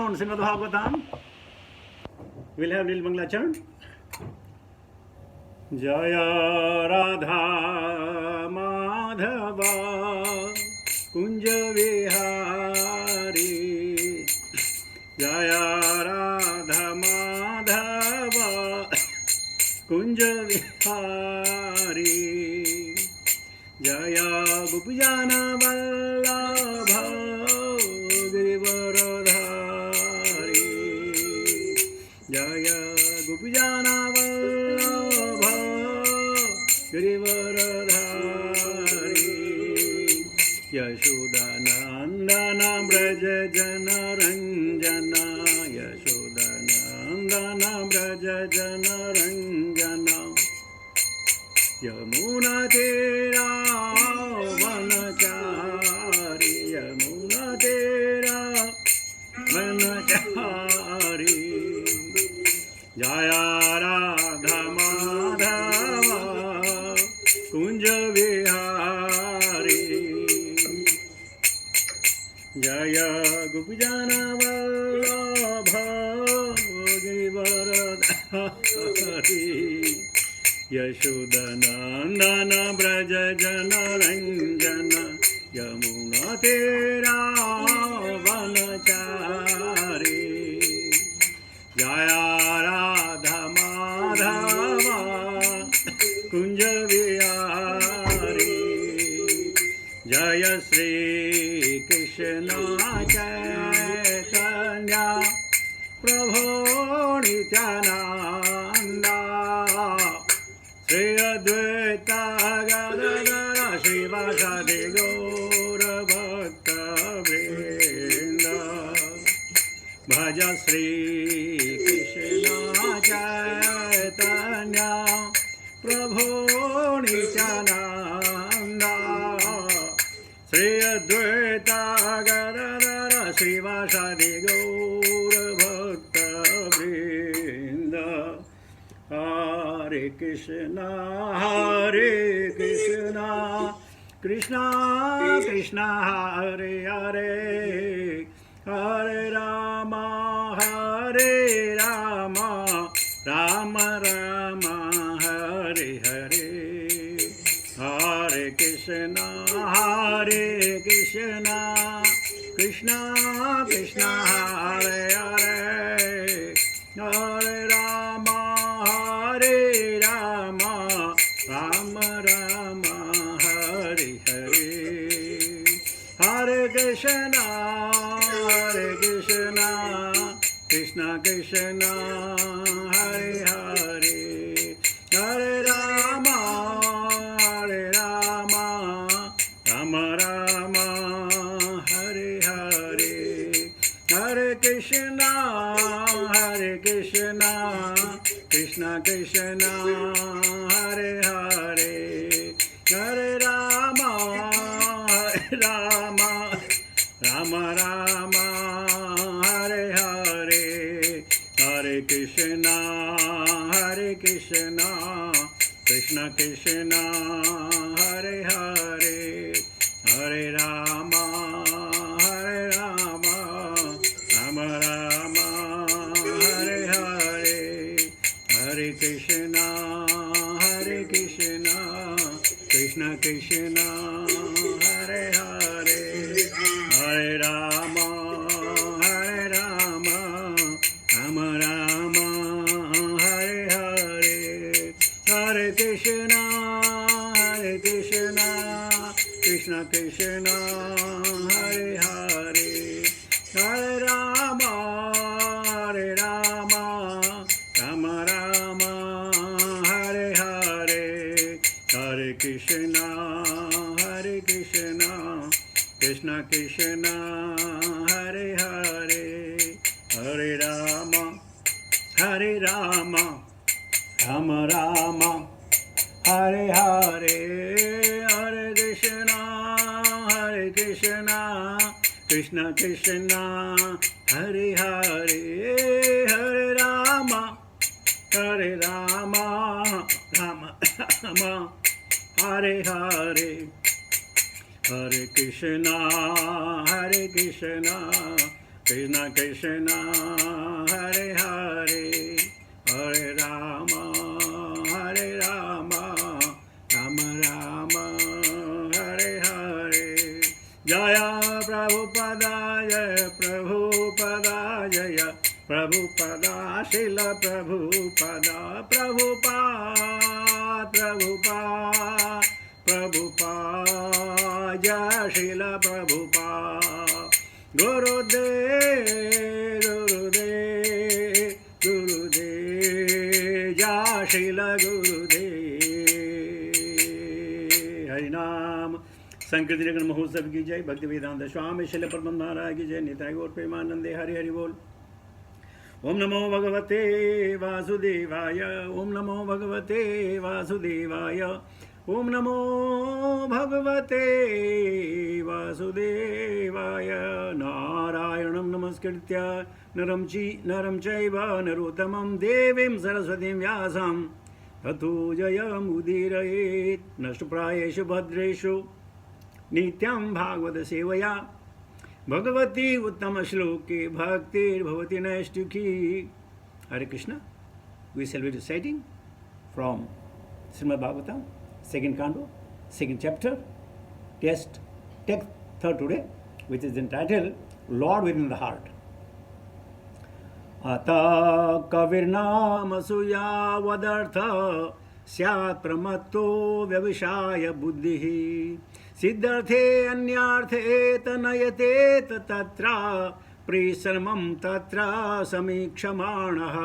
on Srimad Bhagavatam. We'll have Lil Mangalacharan. Jaya Radha Madhava Kunja Vihari. Jaya Radha Madhava Kunja Vihari. Jaya Gopijana Vallabha Girivaradhari. Jaya Gopijana Vallabha Girivaradhari. Yashodanandana Braja Jana Ranjana. Yashodanandana Braja Jana Ranjana. Yamuna Tera Vanachari. Yamuna Tera Vanachari. Jaya Radha Madhava Kunja Vihari. Jaya Gopijana Vallabha Girivaradhari. Yashodanandana Braja Jana Ranjana. Yamuna Tera Vanachari. Jaya Radha Madhava Kunja Vihari. Jaya Sri Krishna Chaitanya Prabhu Nityananda. Sri Advaita Gadadara Srivasadi Gaura Bhakta Vrinda. Bhaja Sri Krishna Chaitanya Prabhu Nityananda. Sri Advaita Gadadara Srivasadi Gaura Bhakta Vrinda. Hare Krishna, Hare Krishna, Krishna Krishna, Hare Hare, Hare Rama, Hare Rama, Rama Rama, Hare Hare. Hare Krishna, Hare Krishna, Krishna Krishna, Hare Hare, Hare Rama, Hare Rama, Rama Rama, Hare Hare. Hare Krishna, Krishna Krishna, Hare Hare, Hare Rama, Rama Rama, Hare Hare. Hare Krishna, Krishna Krishna, Hare Hare, Hare Rama, Rama Rama, Hare Hare. Hare Krishna, Krishna Krishna, Hare Hare, Hare Rama, Rama Rama, Hare Hare. Hare Krishna, Krishna Krishna, Hare Hare, Hare Rama, Rama Rama, Hare Hare. Hare Krishna, Krishna Krishna, Hare Hare, Hare Rama, Rama Rama, Hare Hare. Hare Krishna, Krishna Krishna, Hare Hare, Hare Rama, Rama Rama, Hare Hare. Hare Krishna, Krishna Krishna, Hare Hare, Hare Rama, Rama Rama, Hare Hare. Hare Krishna, Krishna Krishna Hare Hare Hare Rama Hare Rama Rama Rama Hare Hare Jaya Prabhupada Jaya Prabhupada Jaya Prabhupada Srila Prabhupada Prabhupada Prabhupada Prabhupada Jaya Srila Prabhupada Gurudev Gurudev Gurudev Jaya Srila Gurudev Harinam संकीर्तन महोत्सव की जय। भक्ति वेदांत स्वामी शिल परम महाराज की जय। निताय गौर प्रेमानंदे हरि हरि बोल। ओम नमो भगवते वासुदेवाय ओम नमो भगवते वासुदेवाय ओम नमो भगवते वासुदेवाय। नारायणं नमस्कृत्य नरं चैव नरोत्तमं देवीं सरस्वतीं व्यासं ततो जयमुदीरयेत्। नष्टप्रायेषु भद्रेषु नित्यं भागवत सेवया भगवती उत्तम श्लोके भक्तिर्भवति नैष्ठिकी। Hare Krishna. We shall be reciting from Srimad Bhagavatam, second canto, second chapter, text third today, which is entitled Lord Within the Heart. Ata kavirnam asuya vadartha syat pramatto vyavishaya buddhihi सिद्धर्थे अन्यार्थे तनयते तत्र परिश्रमं तत्र समीक्षमाणः।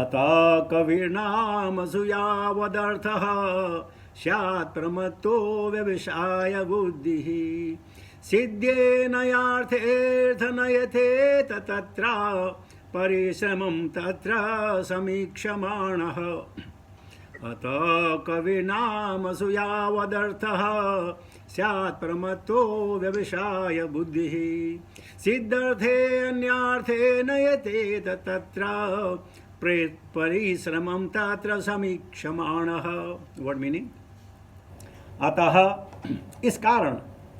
अतः कविर्नामसूयावदर्थः स्यात् प्रमत्तो व्यवसाय बुद्धिः सिद्धेनयार्थेऽर्थनयते तत्र परिश्रमं तत्र समीक्षमाणः। अतः कविर्नामसूयावदर्थः स्यात् प्रमत्तो व्यवसाय बुद्धिः सिद्धर्थे अन्यार्थे नयते तत्र परिश्रमं तत्र समीक्षमाणः। What meaning? अतः इस कारण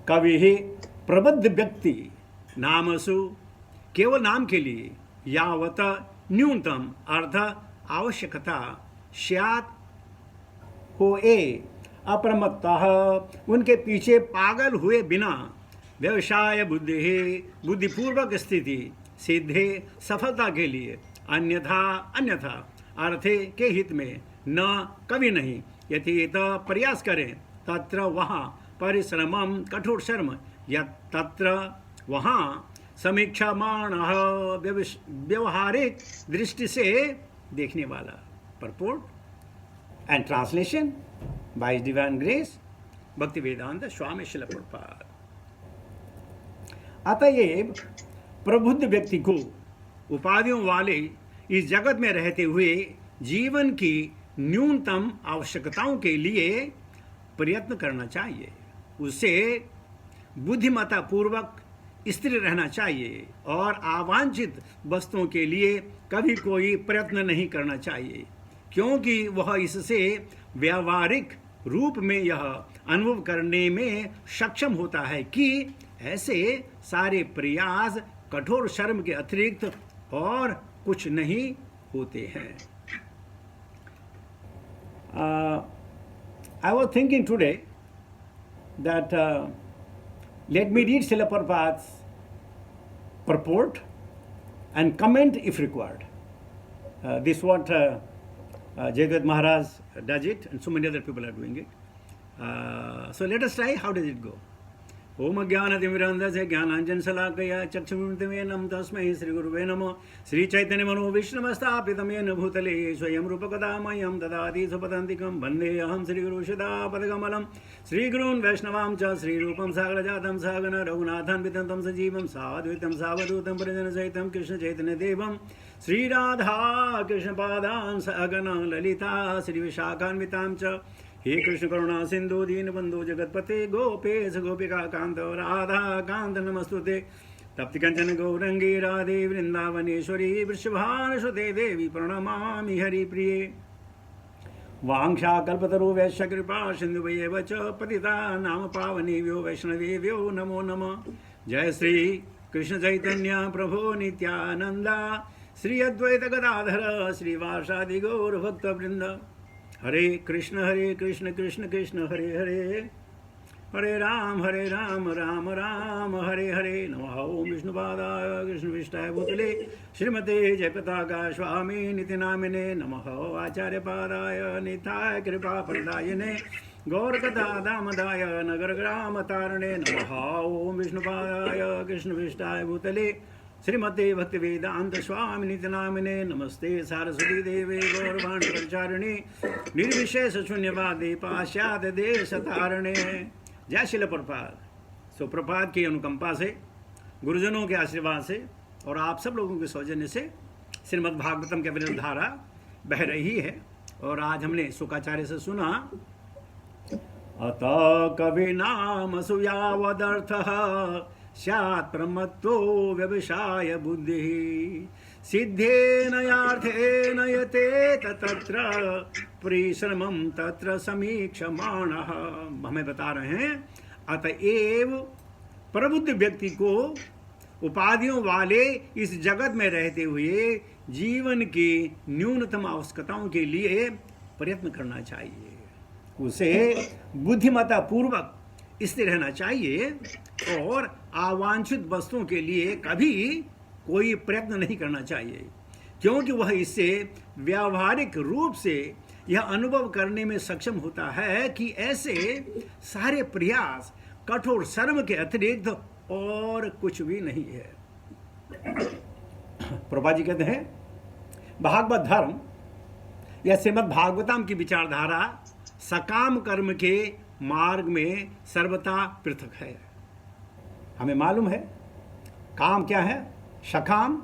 कवि ही प्रबुद्ध व्यक्ति नामसु केवल नाम के लिए यावत न्यूनतम अर्थ आवश्यकता स्यात् हो अप्रमत्तः उनके पीछे पागल हुए बिना व्यवसाय बुद्धि बुद्धिपूर्वक स्थिति सिद्धे सफलता के लिए अन्यथा अर्थे के हित में न कभी नहीं यथेत प्रयास करें तत्र वहाँ परिश्रमम कठोर श्रम या तत्र वहाँ समीक्षामाणः व्यवहारिक दृष्टि से देखने वाला। Purport and translation by His Divine Grace Bhaktivedanta Swami Srila Prabhupada। अतएव प्रबुद्ध व्यक्ति को उपाधियों वाले इस जगत में रहते हुए जीवन की न्यूनतम आवश्यकताओं के लिए प्रयत्न करना चाहिए। उसे बुद्धिमत्ता पूर्वक स्थिर रहना चाहिए और अवांछित वस्तुओं के लिए कभी कोई प्रयत्न नहीं करना चाहिए, क्योंकि वह इससे व्यावहारिक रूप में यह अनुभव करने में सक्षम होता है कि ऐसे सारे प्रयास कठोर श्रम के अतिरिक्त और कुछ नहीं होते हैं। I was thinking today that let me read Srila Prabhupada's purport and comment if required. This is what Jagat Maharaj does it, and so many other people are doing it. So let us try. How does it go? ओम ज्ञानतिमिरान्धस्य ज्ञानाञ्जनशलाकया चक्षुरुन्मिलितं तस्मै श्रीगुरुवे नमः। श्रीचैतन्य मनोभीष्टमस्थापितं येन भूतले स्वयं रूपकदा मह्यं ददाति स्वपदान्तिकं वन्देऽहं श्रीगुरुसदापदकमलं। श्रीगुरून् वैष्णवां च श्रीरूपं सागरजातं सहगण रघुनाथान्वितं तं सजीवं साद्वैतं सावधूतं परिजनसहितं कृष्णचैतन्यदेवं श्रीराधा कृष्णपादां सहगण ललिता श्रीविशाखान्वितां च। हे कृष्ण करुणा सिंधु दीनबंधु जगतपते गोपेश गोपिका कांत राधा कांत नमस्तुते। तप्त कंचन गौरंगी राधे वृंदावनेश्वरी वृषभानुसुते देवी प्रणमामि हरिप्रिये। वांक्षा कल्पतरु वैश्य कृपा सिंधुभ्येव च पतिता नाम पावनेभ्यो वैष्णवेभ्यो नमो नमः। जय श्री कृष्ण चैतन्य प्रभु नित्यानंद श्री अद्वैत गदाधर श्रीवासादि गौर भक्त वृंद। हरे कृष्ण कृष्ण कृष्ण हरे हरे, हरे राम राम राम हरे हरे। नमः ओम विष्णुपादाय कृष्णविष्टाय भूतले श्रीमते जयपताका स्वामी निति नामिने। नमः आचार्यपादाय निताय कृपाप्रदायिने गौरकथा दामदाय नगर ग्राम तारणे। नमः ओम विष्णुपादाय कृष्णविष्टाय भूतले श्रीमते भक्ति वेदांत स्वामी निति नामिने। नमस्ते सारस्वती देवे गौरवाणी प्रचारिणे निर्विशेष शून्यवादी पाश्चात्य देश तारणे। जय शिल प्रपात। सो प्रपात की अनुकंपा से, गुरुजनों के आशीर्वाद से और आप सब लोगों के सौजन्य से श्रीमद् भागवतम के अविरल धारा बह रही है। और आज हमने शुकाचार्य से सुना, अत कवि नाम सुयावदर्थः स्यात् प्रमत्तो व्यवसाय बुद्धि सिद्धेन यार्थेन यतेत तत्र परिश्रमं तत्र समीक्षमाणः। हमें बता रहे हैं, अतएव प्रबुद्ध व्यक्ति को उपाधियों वाले इस जगत में रहते हुए जीवन की न्यूनतम आवश्यकताओं के लिए प्रयत्न करना चाहिए। उसे बुद्धिमत्ता पूर्वक स्थिर रहना चाहिए और अवांछित वस्तुओं के लिए कभी कोई प्रयत्न नहीं करना चाहिए, क्योंकि वह इससे व्यावहारिक रूप से यह अनुभव करने में सक्षम होता है कि ऐसे सारे प्रयास कठोर श्रम के अतिरिक्त और कुछ भी नहीं है। प्रभा जी कहते हैं, भागवत धर्म या श्रीमद् भागवतम की विचारधारा सकाम कर्म के मार्ग में सर्वथा पृथक है। हमें मालूम है काम क्या है, सकाम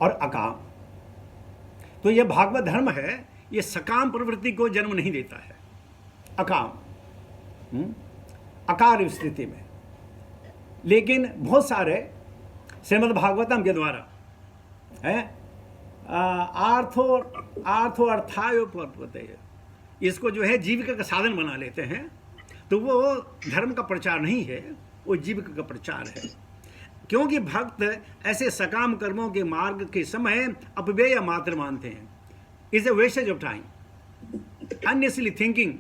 और अकाम। तो यह भागवत धर्म है, यह सकाम प्रवृत्ति को जन्म नहीं देता है, अकाम अकार स्थिति में। लेकिन बहुत सारे श्रीमद् भागवतम के द्वारा अर्थायोपत्ति इसको जो है जीविका का साधन बना लेते हैं। तो वो धर्म का प्रचार नहीं है, वो जीविका का प्रचार है। क्योंकि भक्त ऐसे सकाम कर्मों के मार्ग के समय अपव्यय मात्र मानते हैं। Is a wastage of time, unnecessary thinking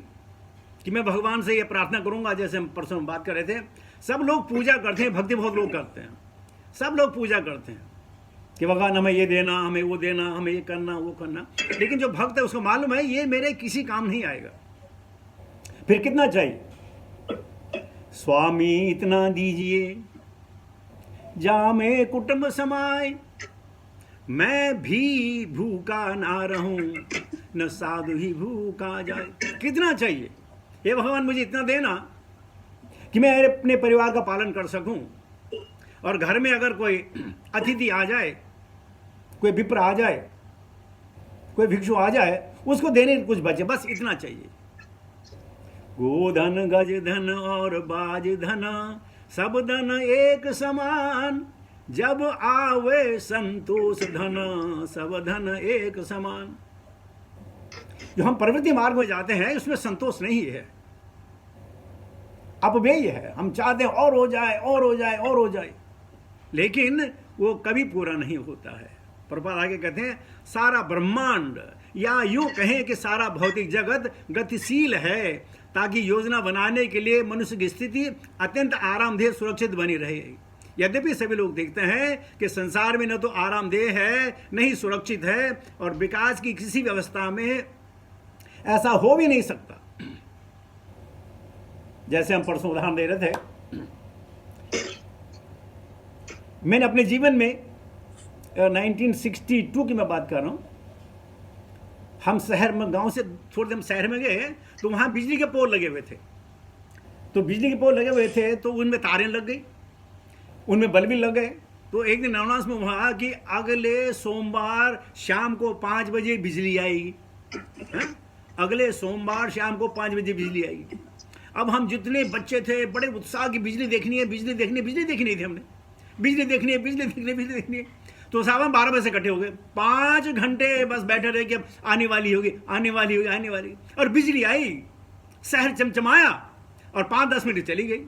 कि मैं भगवान से ये प्रार्थना करूंगा। जैसे हम परसों बात कर रहे थे, सब लोग पूजा करते हैं, भक्ति बहुत लोग करते हैं, सब लोग पूजा करते हैं कि भगवान हमें ये देना, हमें वो देना, हमें ये करना, वो करना। लेकिन जो भक्त है उसको मालूम है ये मेरे किसी काम नहीं आएगा। फिर कितना चाहिए? स्वामी इतना दीजिए जामे कुटुंब समाए, मैं भी भूखा ना रहूं, न साधु ही भूखा जाए। कितना चाहिए? ये भगवान मुझे इतना देना कि मैं अपने परिवार का पालन कर सकूं, और घर में अगर कोई अतिथि आ जाए, कोई विप्र आ जाए, कोई भिक्षु आ जाए, उसको देने कुछ बचे, बस इतना चाहिए। गोधन गज धन और बाज धन सब धन एक समान, जब आवे संतोष धन सब धन एक समान। जो हम प्रवृत्ति मार्ग में जाते हैं उसमें संतोष नहीं है, अपव्यय है। हम चाहते हैं और हो जाए और हो जाए और हो जाए, लेकिन वो कभी पूरा नहीं होता है। प्रभुपाद आगे कहते हैं, सारा ब्रह्मांड या यूं कहें कि सारा भौतिक जगत गतिशील है, ताकि योजना बनाने के लिए मनुष्य की स्थिति अत्यंत आरामदेह सुरक्षित बनी रहे। यद्यपि सभी लोग देखते हैं कि संसार में न तो आरामदेह है, न ही सुरक्षित है, और विकास की किसी व्यवस्था में ऐसा हो भी नहीं सकता। जैसे हम परसों उदाहरण दे रहे थे, मैंने अपने जीवन में 1962 की मैं बात कर रहा हूं, हम शहर में, गांव से थोड़े हम शहर में गए तो वहां बिजली के पोल लगे हुए थे। तो बिजली के पोल लगे हुए थे तो उनमें तारें लग गई, उनमें बल्ब भी लग गए। तो एक दिन अनाउंस में हुआ कि अगले सोमवार शाम को 5 बजे बिजली आएगी। अगले सोमवार शाम को 5 बजे बिजली आएगी। अब हम जितने बच्चे थे बड़े उत्साह की बिजली देखनी है, बिजली देखनी, बिजली देखनी थी हमने, बिजली देखनी है, बिजली देखनी है, बिजली देखनी है। तो साहब हम 12 बजे से इकट्ठे हो गए, 5 घंटे बस बैठे रहे कि अब आने वाली होगी, आने वाली होगी, आने वाली। और बिजली आई, शहर चमचमाया, और 5-10 मिनट चली गई।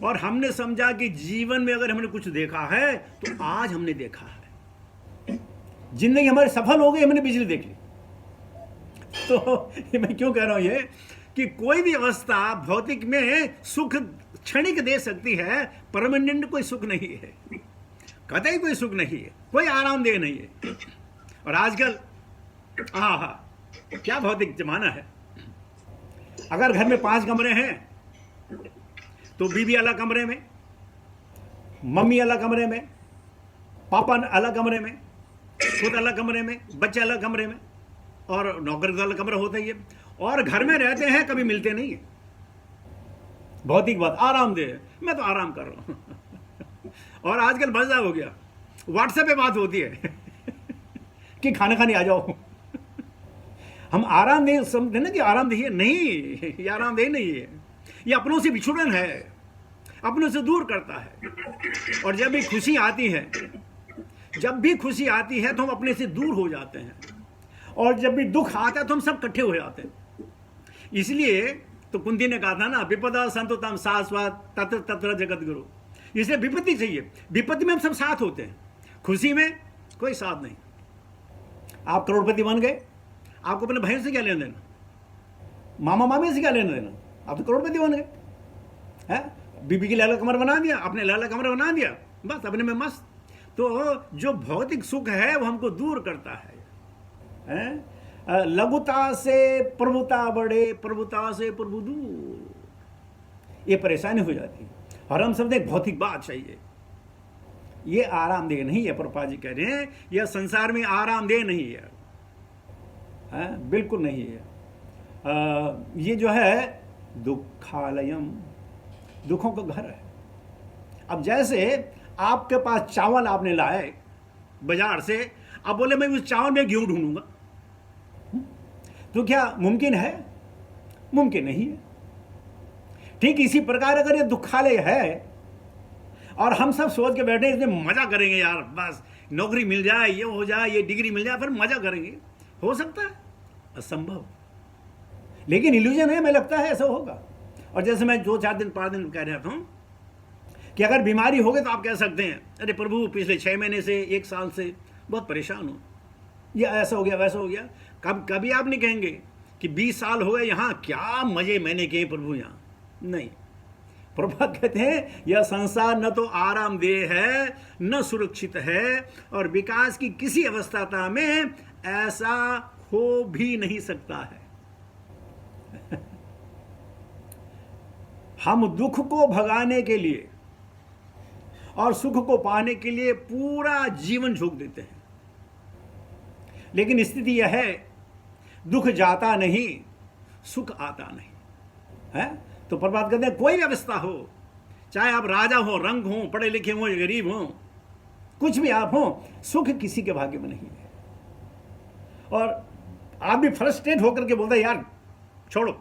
और हमने समझा कि जीवन में अगर हमने कुछ देखा है तो आज हमने देखा है। जिंदगी हमारी सफल हो गई, हमने बिजली देख ली। तो मैं क्यों कह रहा हूं ये कि कोई भी अवस्था भौतिक में सुख क्षणिक दे सकती है, परमानेंट कोई सुख नहीं है, कतई कोई सुख नहीं है, कोई आरामदेह नहीं है। और आजकल क्या भौतिक जमाना है। अगर घर में 5 कमरे हैं तो बीवी अलग कमरे में, मम्मी अलग कमरे में, पापा अलग कमरे में, खुद अलग कमरे में, बच्चे अलग कमरे में, और नौकर का अलग कमरा होता ही है। और घर में रहते हैं, कभी मिलते नहीं है। भौतिक बात आरामदेह है, मैं तो आराम कर रहा हूं। और आजकल मजा हो गया, व्हाट्सएप पे बात होती है कि खाना खाने आ जाओ। हम आरामदेह समझते ना कि आरामदेह है, नहीं, ये आरामदेह नहीं है, ये अपनों से बिछुड़न है, अपनों से दूर करता है। और जब भी खुशी आती है, तो हम अपने से दूर हो जाते हैं, और जब भी दुख आता है तो हम सब इकट्ठे हो जाते हैं। इसलिए तो कुंती ने कहा था ना, विपदा संतोतम शाश्वत तत्र तत्र जगत गुरु। इसलिए विपत्ति चाहिए, विपत्ति में हम सब साथ होते हैं, खुशी में कोई साथ नहीं। आप करोड़पति बन गए, आपको अपने भाई से क्या लेना देना, मामा मामी से क्या लेना देना, आप तो करोड़पति बन गए हैं। बीबी की लाला कमरा बना दिया, अपने लाला कमरा बना दिया, बस अपने में मस्त। तो जो भौतिक सुख है वो हमको दूर करता है। लघुता से प्रभुता बढ़े, प्रभुता से प्रभु दूर, ये परेशानी हो जाती है। और हम समझते एक भौतिक बात चाहिए, ये आरामदेह नहीं है। प्रभुपाद जी कह रहे हैं यह संसार में आरामदेह नहीं है, बिल्कुल नहीं है। ये जो है दुखालयम, दुखों का घर है। अब जैसे आपके पास चावल आपने लाए बाजार से, अब बोले मैं उस चावल में गेहूं ढूंढूंगा, तो क्या मुमकिन है? मुमकिन नहीं है। ठीक इसी प्रकार अगर ये दुखालय है और हम सब सोच के बैठे इसमें मजा करेंगे यार, बस नौकरी मिल जाए, ये हो जाए, ये डिग्री मिल जाए, फिर मजा करेंगे, हो सकता है? असंभव। लेकिन इल्यूजन है, मैं लगता है ऐसा होगा। और जैसे मैं 2-4 दिन 5 दिन कह रहा था कि अगर बीमारी हो गई तो आप कह सकते हैं अरे प्रभु पिछले 6 महीने से 1 साल से बहुत परेशान हूं, ये ऐसा हो गया वैसा हो गया। कभी आप नहीं कहेंगे कि 20 साल हो गए यहाँ, क्या मजे मैंने किए प्रभु यहाँ, नहीं। प्रभुपाद कहते हैं यह संसार न तो आरामदेह है, न सुरक्षित है, और विकास की किसी अवस्था में ऐसा हो भी नहीं सकता है। हम दुख को भगाने के लिए और सुख को पाने के लिए पूरा जीवन झोंक देते हैं, लेकिन स्थिति यह है दुख जाता नहीं, सुख आता नहीं है। तो प्रभात कहते हैं कोई व्यवस्था हो, चाहे आप राजा हो, रंग हो, पढ़े लिखे हो या गरीब हो, कुछ भी आप हो, सुख किसी के भाग्य में नहीं है। और आप भी फ्रस्ट्रेट होकर के बोलते यार छोड़ो।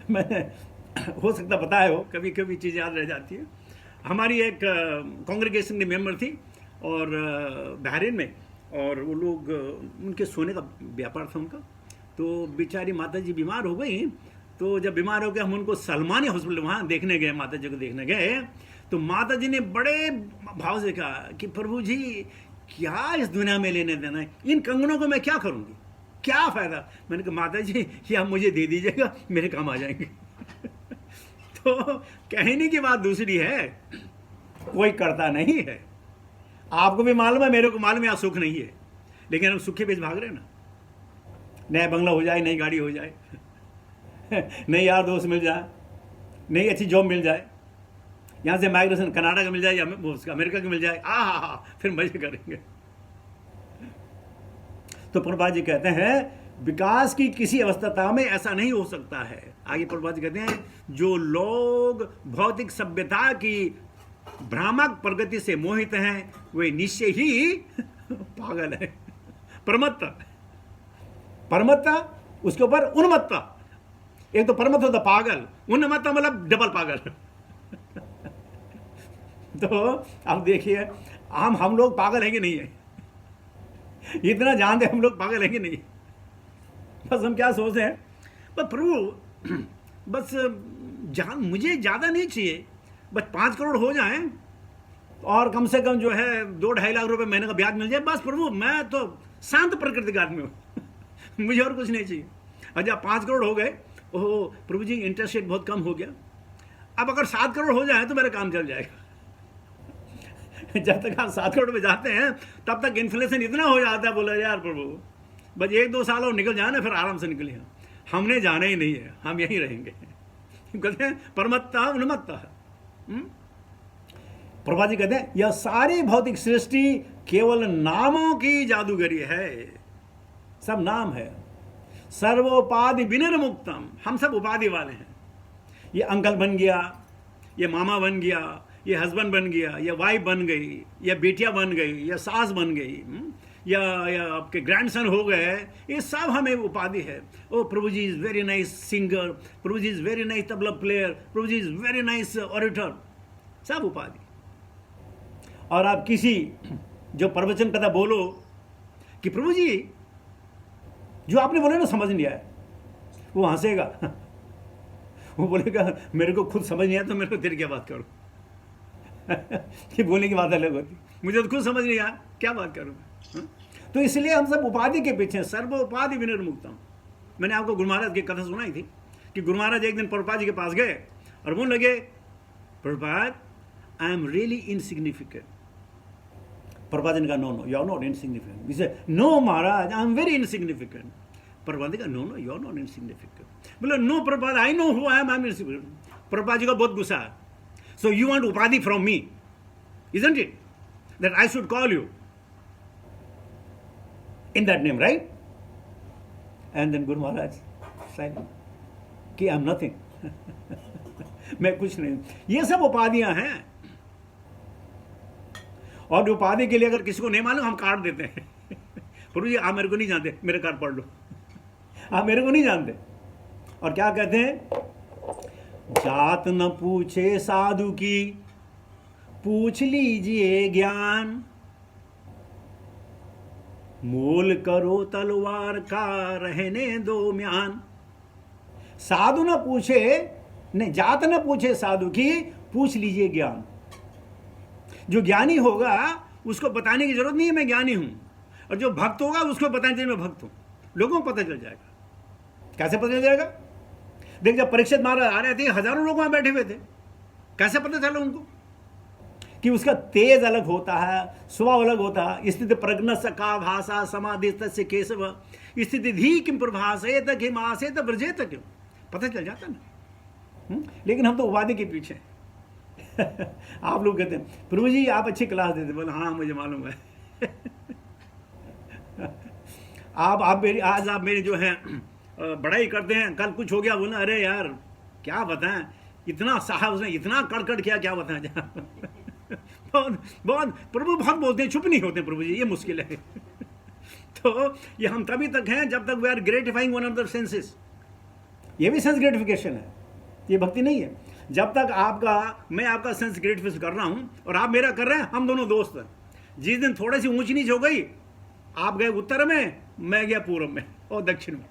मैंने हो सकता पता है, हो कभी कभी चीज़ याद रह जाती है। हमारी एक कांग्रेगेशन की मेंबर थी और बहरीन में, और वो लोग उनके सोने का व्यापार था उनका। तो बेचारी माता जी बीमार हो गई। तो जब बीमार हो गए हम उनको सलमानी हॉस्पिटल वहाँ देखने गए, माता जी को देखने गए। तो माता जी ने बड़े भाव से कहा कि प्रभु जी क्या इस दुनिया में लेने देना है, इन कंगनों को मैं क्या करूँगी, क्या फ़ायदा। मैंने कहा माता जी ये आप मुझे दे दीजिएगा, मेरे काम आ जाएंगे। तो कहने की बात दूसरी है, कोई करता नहीं है। आपको भी मालूम है, मेरे को मालूम है, यहाँ सुख नहीं है, लेकिन हम सुख के बीच भाग रहे हैं ना। नया बंगला हो जाए, नई गाड़ी हो जाए, नई यार दोस्त मिल जाए, नई अच्छी जॉब मिल जाए, यहाँ से माइग्रेशन कनाडा का मिल जाए या उसका अमेरिका का मिल जाए, फिर मजे करेंगे। तो प्रभुपाद जी कहते हैं विकास की किसी अवस्था में ऐसा नहीं हो सकता है। आगे प्रभुपाद जी कहते हैं जो लोग भौतिक सभ्यता की भ्रामक प्रगति से मोहित हैं वे निश्चय ही पागल है। परमत्ता, परमत्ता उसके ऊपर उन्मत्ता। एक तो परमत्ता होता पागल, उन्मत्ता मतलब डबल पागल। तो अब देखिए हम लोग पागल हैं कि नहीं है, इतना जानते हम लोग पागल हैं कि नहीं। बस हम क्या सोचते हैं, बस प्रभु बस मुझे ज़्यादा नहीं चाहिए, बस 5 करोड़ हो जाए और कम से कम जो है 2-2.5 लाख रुपए महीने का ब्याज मिल जाए, बस प्रभु मैं तो शांत प्रकृति का आदमी हूँ मुझे और कुछ नहीं चाहिए। और जब 5 करोड़ हो गए, ओहो प्रभु जी इंटरेस्ट रेट बहुत कम हो गया, अब अगर 7 करोड़ हो जाए तो मेरा काम चल जाएगा जब तक आप 7 करोड़ में जाते हैं तब तक इन्फ्लेशन इतना हो जाता है, बोला यार प्रभु बस 1-2 साल और निकल जाए ना, फिर आराम से निकले। हमने जाना ही नहीं है, हम यहीं रहेंगे कहते हैं परमत्ता उन्मत्ता। प्रभा जी कहते हैं यह सारी भौतिक सृष्टि केवल नामों की जादूगरी है, सब नाम है। सर्वोपाधि विनिर्मुक्तम, हम सब उपाधि वाले हैं। ये अंकल बन गया, ये मामा बन गया, ये हस्बैंड बन गया, ये वाइफ बन गई, ये बेटियां बन गई, ये सास बन गई, या आपके ग्रैंडसन हो गए, ये सब हमें उपाधि है। Oh Prabhu ji is very nice singer, Prabhu ji is very nice tabla player, Prabhu ji is very nice auditor, सब उपाधि। और आप किसी जो प्रवचन कथा बोलो कि प्रभु जी जो आपने बोले ना समझ नहीं आया, वो हंसेगा वो बोलेगा मेरे को खुद समझ नहीं आया तो मेरे को तेरी क्या बात करूं कि बोलने की बात अलग होती, मुझे तो खुद समझ नहीं आया क्या बात करूं मैं। तो इसलिए हम सब उपाधि के पीछे, सर्वोपाधि विनिर्मुक्तम। मैंने आपको गुरु महाराज की कथा सुनाई थी कि गुरु महाराज एक दिन प्रभुपाद जी के पास गए और बोलने लगे Prabhupada I am really insignificant. Prabhupada ji ने कहा no no you are not insignificant. He said no Maharaj I am very insignificant. Prabhupada ji का no no you are not insignificant. बोले no Prabhupada I know who I am insignificant. Prabhupada ji का बहुत गुस्सा है। सो यू वांट उपाधि from me, isn't it, that I should call you in that name, right? And then Guru Maharaj said कि I'm nothing मैं कुछ नहीं। ये सब उपाधियां हैं, और उपाधि के लिए अगर किसी को नहीं मालूम हम काट देते हैं प्रभु जी आप मेरे को नहीं जानते, मेरे कार्ड पढ़ लो, आप मेरे को नहीं जानते। और क्या कहते हैं, जात न पूछे साधु की पूछ लीजिए ज्ञान, मोल करो तलवार का रहने दो म्यान। साधु न पूछे, नहीं जात न पूछे साधु की पूछ लीजिए ज्ञान। जो ज्ञानी होगा उसको बताने की जरूरत नहीं है मैं ज्ञानी हूं, और जो भक्त होगा उसको बताने चाहिए मैं भक्त हूं, लोगों को पता चल जाएगा। कैसे पता चल जाएगा? देख जब परीक्षित महाराज आ रहे थे हजारों लोग वहां बैठे हुए थे, कैसे पता चला उनको कि उसका तेज अलग होता है, स्वभाव अलग होता है। स्थिति प्रज्ञ सका भाषा समाधि तस्य केशव स्थिति धी किम प्रभासेत किमासेत ब्रजेत क्यों, पता चल जाता ना। लेकिन हम तो उपाधि के पीछे आप लोग कहते हैं प्रभु जी आप अच्छी क्लास देते, बोले हाँ मुझे मालूम है आप मेरी आज आप मेरी जो है बड़ाई करते हैं, कल कुछ हो गया बोला अरे यार क्या बताएं, इतना साहब उसने इतना कड़कड़ किया क्या बताएं बहुत बहुत प्रभु बहुत बोलते हैं, चुप नहीं होते प्रभु जी, ये मुश्किल है तो ये हम तभी तक हैं जब तक we are gratifying one of the senses. ये भी सेंस ग्रेटिफिकेशन है, ये भक्ति नहीं है। जब तक मैं आपका सेंस ग्रेटिफिकेशन कर रहा हूं और आप मेरा कर रहे हैं, हम दोनों दोस्त हैं। जिस दिन थोड़ी सी ऊंच नीच हो गई, आप गए उत्तर में, मैं गया पूर्व में और दक्षिण में,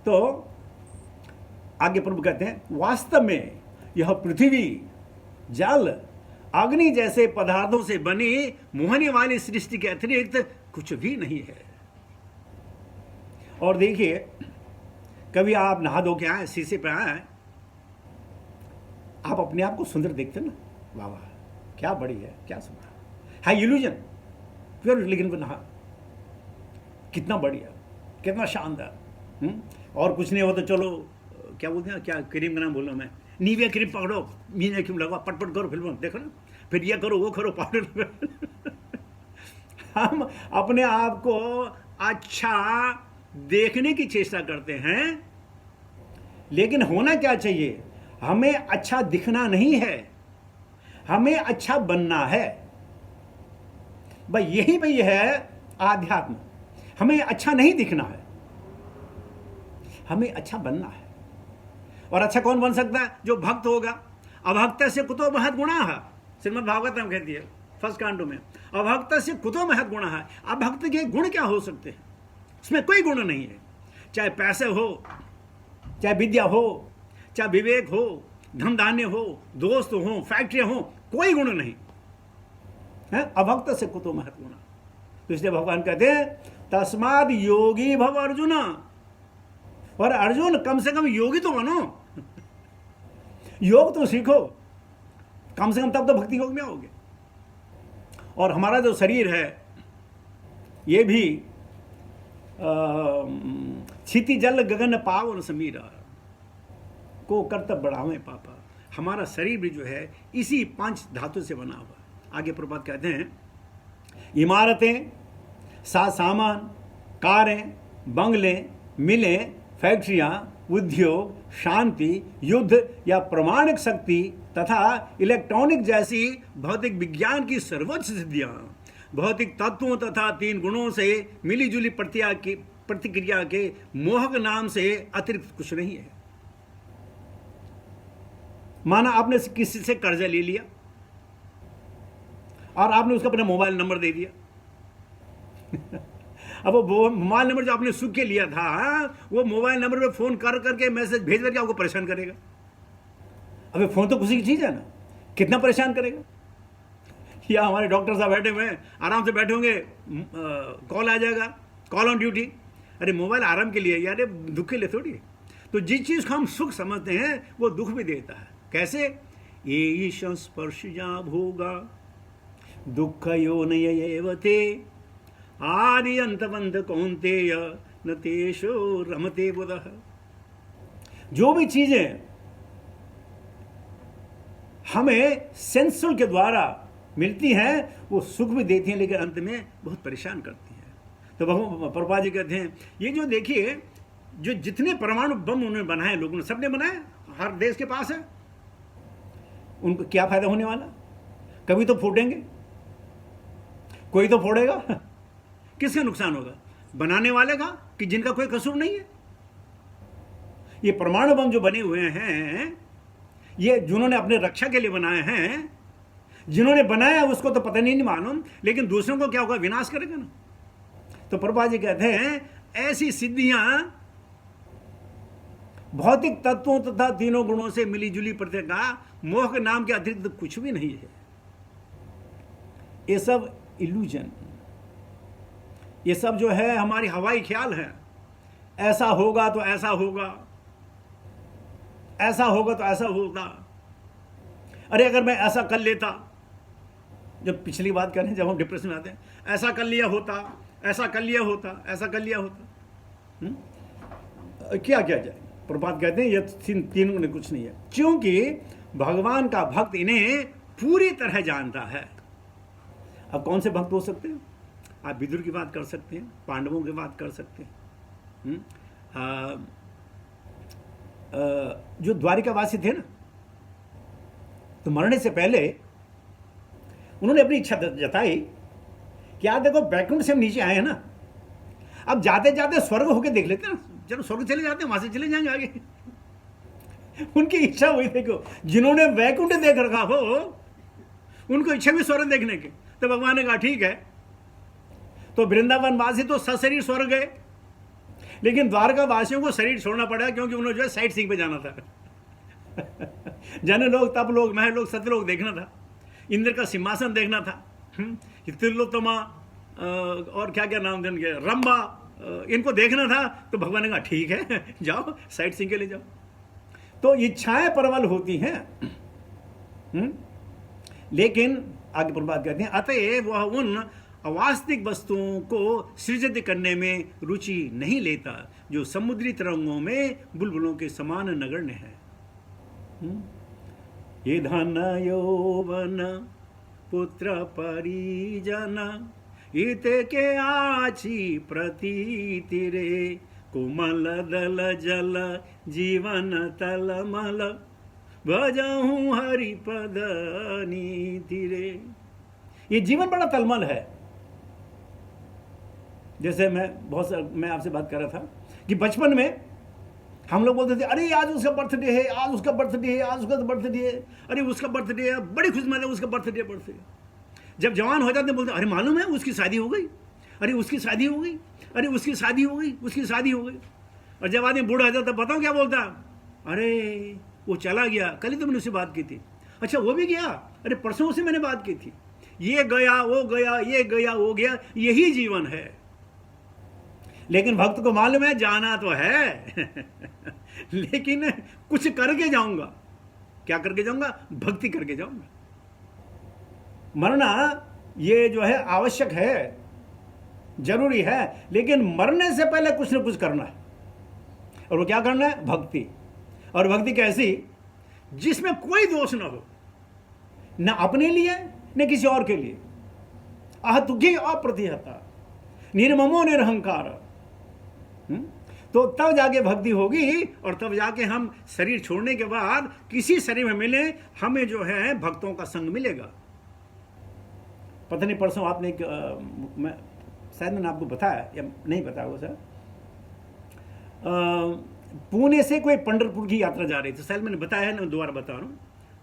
तो आगे प्रभु कहते हैं वास्तव में यह पृथ्वी जल अग्नि जैसे पदार्थों से बनी मोहने वाली सृष्टि के अतिरिक्त कुछ भी नहीं है। और देखिए कभी आप नहा धो के आए, शीशे पे आए, आप अपने आप को सुंदर देखते ना, वाह वाह क्या बड़ी है, क्या सुंदर है, इल्यूजन प्योर, लेकिन वो नहा कितना बढ़िया, कितना शानदार। और कुछ नहीं हो तो चलो क्या बोलते हैं, क्या क्रीम का नाम बोल रहा हूँ मैं, नीविया क्रीम पकड़ो, नीविया क्रीम लगाओ, पटपट करो फिल्म देखो ना, फिर ये करो वो करो पाउडर हम अपने आप को अच्छा देखने की चेष्टा करते हैं, लेकिन होना क्या चाहिए, हमें अच्छा दिखना नहीं है, हमें अच्छा बनना है। भाई यही है आध्यात्म। हमें अच्छा नहीं दिखना है, हमें अच्छा बनना है। और अच्छा कौन बन सकता है? जो भक्त होगा। अभक्त से कुतो महत् गुणाः, श्रीमद् भागवत में कहती है फर्स्ट कांडो में, अभक्त से कुतो महत् गुणाः। अभक्त के गुण क्या हो सकते हैं? उसमें कोई गुण नहीं है, चाहे पैसे हो, चाहे विद्या हो, चाहे विवेक हो, धन धान्य हो, दोस्त हो, फैक्ट्रियां हो, कोई गुण नहीं है। अभक्त से कुतो महत्व गुण। तो इसलिए भगवान कहते हैं तस्माद योगी भव अर्जुन। और अर्जुन कम से कम योगी तो बनो, योग तो सीखो कम से कम, तब तो भक्ति योग में आओगे। और हमारा जो शरीर है ये भी क्षिति जल गगन पावन समीरा को कर्तव्य बढ़ावे पापा। हमारा शरीर भी जो है इसी 5 धातु से बना हुआ। आगे प्रभात कहते हैं इमारतें, सामान, कारें, बंगले, मिलें, फैक्ट्रियां, उद्योग, शांति, युद्ध या प्रमाणिक शक्ति तथा इलेक्ट्रॉनिक जैसी भौतिक विज्ञान की सर्वोच्च सिद्धियां भौतिक तत्वों तथा 3 गुणों से मिलीजुली प्रतिक्रिया के मोहक नाम से अतिरिक्त कुछ नहीं है। माना आपने किसी से कर्जा ले लिया और आपने उसका अपना मोबाइल नंबर दे दिया। अब वो मोबाइल नंबर जो आपने सुख के लिया था, वो मोबाइल नंबर पे फोन कर करके मैसेज भेज करके आपको परेशान करेगा। अबे फोन तो खुशी की चीज है ना, कितना परेशान करेगा। या हमारे डॉक्टर साहब बैठे हुए हैं, आराम से बैठे होंगे, कॉल आ जाएगा, कॉल ऑन ड्यूटी। अरे मोबाइल आराम के लिए यार, दुख के लिए थोड़ी। तो जिस चीज को हम सुख समझते हैं वो दुख भी देता है। कैसे? ये संस्पर्शजा भोगा दुख योनयेवते आदि अंतबंध कौन्तेय न तेषो रमते बुधः। जो भी चीजें हमें सेंसुल के द्वारा मिलती हैं वो सुख भी देती हैं, लेकिन अंत में बहुत परेशान करती हैं। तो प्रभुपाद जी कहते हैं ये जो देखिए, जो जितने परमाणु बम उन्होंने बनाए, लोगों ने सबने बनाए, हर देश के पास है, उनको क्या फायदा होने वाला? कभी तो फूटेंगे, कोई तो फोड़ेगा। किसका नुकसान होगा? बनाने वाले का, कि जिनका कोई कसूर नहीं है। ये परमाणु बम जो बने हुए हैं, ये जिन्होंने अपने रक्षा के लिए बनाए हैं, जिन्होंने बनाया उसको तो पता नहीं मालूम, लेकिन दूसरों को क्या होगा? विनाश करेगा ना। तो प्रभुपाद जी कहते हैं ऐसी सिद्धियां भौतिक तत्वों तथा 3 गुणों से मिलीजुली प्रतिक्रिया मोह के नाम के अतिरिक्त कुछ भी नहीं है। ये सब इल्यूजन, ये सब जो है हमारी हवाई ख्याल है। ऐसा होगा तो ऐसा होगा, ऐसा होगा तो ऐसा होगा। अरे अगर मैं ऐसा कर लेता, जब पिछली बात कर रहे हैं, जब हम डिप्रेशन में आते हैं, ऐसा कर लिया होता, ऐसा कर लिया होता, ऐसा कर लिया होता। क्या क्या जाए? प्रभात कहते हैं ये 3 में कुछ नहीं है, क्योंकि भगवान का भक्त इन्हें पूरी तरह जानता है। अब कौन से भक्त हो सकते हैं? आप विदुर की बात कर सकते हैं, पांडवों की बात कर सकते हैं, जो द्वारिकावासी थे ना, तो मरने से पहले उन्होंने अपनी इच्छा जताई कि यार देखो बैकुंठ से हम नीचे आए हैं ना, अब जाते जाते स्वर्ग होके देख लेते हैं ना, चलो स्वर्ग चले जाते हैं, वहां से चले जाएंगे आगे। उनकी इच्छा हुई थी कि जिन्होंने वैकुंठ देख रखा हो उनको इच्छा भी स्वर्ग देखने की। तो भगवान ने कहा ठीक है। तो वृंदावन वासी तो सशरीर स्वर्ग गए, लेकिन द्वारका वासियों को शरीर छोड़ना पड़ा, क्योंकि उन्होंने जो है साइट सीइंग पे जाना था। जन लोग, तप लोग, मह लोग, सत्यलोक देखना था, इंद्र का सिंहासन देखना था, तिलोत्तमा और क्या क्या नाम देंगे, रंबा, इनको देखना था। तो भगवान ने कहा ठीक है जाओ साइट सीइंग के लिए जाओ। तो इच्छाएं प्रबल होती हैं, लेकिन आगे प्रभात कहते हैं अतएव वह उन अवास्तविक वस्तुओं को सृजित करने में रुचि नहीं लेता जो समुद्री तरंगों में बुलबुलों के समान नगण्य है। ये धन यौवन पुत्र परिजन इते के आची प्रतीति रे कोमल दल जल जीवन तलमल भजहूँ हरिपद नीति रे। ये जीवन बड़ा तलमल है। जैसे मैं आपसे बात कर रहा था कि बचपन में हम लोग बोलते थे अरे आज उसका बर्थडे है, आज उसका बर्थडे है, आज उसका बर्थडे है, अरे उसका बर्थडे है, बड़ी खुश मजा उसका बर्थडे। जब जवान हो जाते बोलते अरे मालूम है उसकी शादी हो गई, अरे उसकी शादी हो गई, अरे उसकी शादी हो गई, उसकी शादी हो गई। और जब आदमी बूढ़ा हो जाता बताओ क्या बोलता, अरे वो चला गया, कल ही तो मैंने उससे बात की थी, अच्छा वो भी गया, अरे परसों से मैंने बात की थी, ये गया वो गया, ये गया वो गया, यही जीवन है। लेकिन भक्त को मालूम है जाना तो है लेकिन कुछ करके जाऊंगा। क्या करके जाऊंगा? भक्ति करके जाऊंगा। मरना ये जो है आवश्यक है, जरूरी है, लेकिन मरने से पहले कुछ ना कुछ करना है। और वो क्या करना है? भक्ति। और भक्ति कैसी? जिसमें कोई दोष ना हो, न अपने लिए न किसी और के लिए। अहतुकी अप्रतिहता निर्ममो निरहंकार। तो तब जाके भक्ति होगी, और तब जाके हम शरीर छोड़ने के बाद किसी शरीर में मिले, हमें जो है भक्तों का संग मिलेगा। पता नहीं परसों आपने मैं शायद मैंने आपको बताया या नहीं बताया वो सर, पुणे से कोई पंढरपुर की यात्रा जा रही थी, शायद मैंने बताया है ना, दोबारा बता रहा हूँ।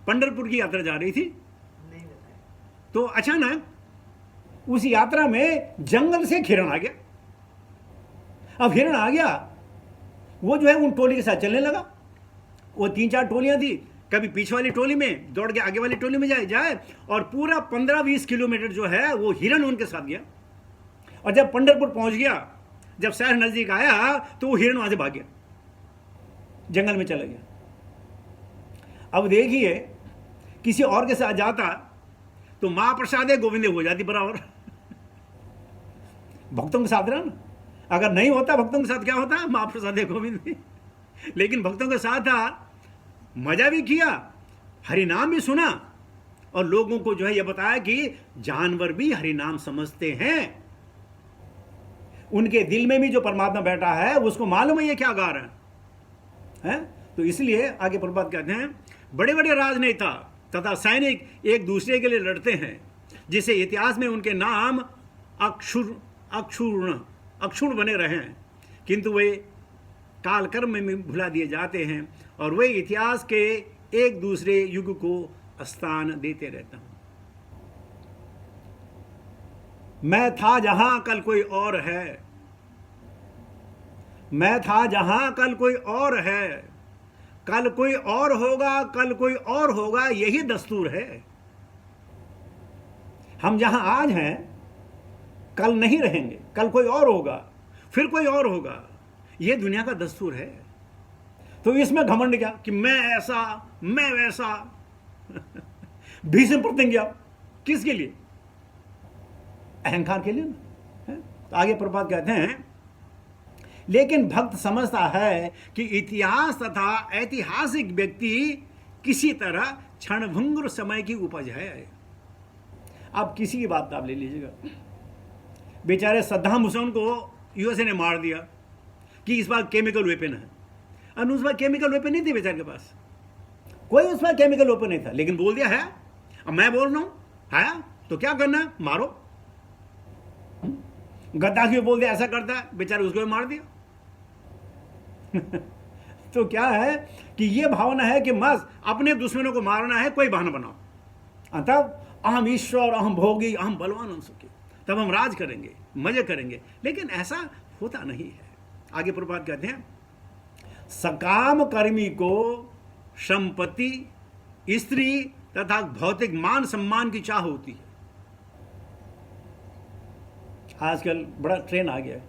पंढरपुर की यात्रा जा रही थी, नहीं बताया। तो अचानक उस यात्रा में जंगल से एक हिरण आ गया। अब हिरण आ गया, वो जो है उन टोली के साथ चलने लगा। वो 3-4 टोलियां थी, कभी पीछे वाली टोली में दौड़ के आगे वाली टोली में जाए, और पूरा 15-20 किलोमीटर जो है वो हिरण उनके साथ गया। और जब पंढरपुर पहुंच गया, जब शहर नजदीक आया, तो वो हिरण वहां से भाग गया, जंगल में चला गया। अब देखिए, किसी और के साथ जाता तो मां प्रसादे गोविंदे हो जाती बराबर भक्तों के साथ रहा ना। अगर नहीं होता भक्तों के साथ, क्या होता? मां प्रसादे गोविंदे। लेकिन भक्तों के साथ था, मजा भी किया, हरिनाम भी सुना, और लोगों को जो है यह बताया कि जानवर भी हरिनाम समझते हैं। उनके दिल में भी जो परमात्मा बैठा है उसको मालूम है ये क्या गा रहे हैं। तो इसलिए आगे प्रभुपाद कहते हैं, बड़े बड़े राजनेता तथा सैनिक एक दूसरे के लिए लड़ते हैं, जिसे इतिहास में उनके नाम अक्षुण बने रहे हैं, किंतु वे कालक्रम में भुला दिए जाते हैं, और वे इतिहास के एक दूसरे युग को स्थान देते रहते हैं। मैं था जहां कल कोई और है, मैं था जहां कल कोई और है, कल कोई और होगा, कल कोई और होगा, यही दस्तूर है। हम जहां आज हैं कल नहीं रहेंगे, कल कोई और होगा, फिर कोई और होगा, यह दुनिया का दस्तूर है। तो इसमें घमंड क्या कि मैं ऐसा मैं वैसा भीष्म प्रतिज्ञा किसके लिए? अहंकार के लिए ना। तो आगे प्रभुपाद कहते हैं, लेकिन भक्त समझता है कि इतिहास तथा ऐतिहासिक व्यक्ति किसी तरह क्षणभंगुर समय की उपज है। आप किसी की बात आप ले लीजिएगा, बेचारे सद्दाम हुसैन को यूएसए ने मार दिया कि इस बार केमिकल वेपन है, और उस बार केमिकल वेपन नहीं थी बेचारे के पास, कोई उस बार केमिकल वेपन नहीं था, लेकिन बोल दिया है। अब मैं बोल रहा हूं है तो क्या करना है? मारो। गद्दाफी बोल दिया ऐसा करता है, बेचारे उसको भी मार दिया तो क्या है कि ये भावना है कि बस अपने दुश्मनों को मारना है, कोई बहाना बनाओ, तब अहम ईश्वर, अहम भोगी, अहम बलवान, हम सुखी, तब हम राज करेंगे, मजे करेंगे। लेकिन ऐसा होता नहीं है। आगे प्रभुपाद कहते हैं, सकाम कर्मी को संपत्ति, स्त्री तथा भौतिक मान सम्मान की चाह होती है। आजकल बड़ा ट्रेंड आ गया है।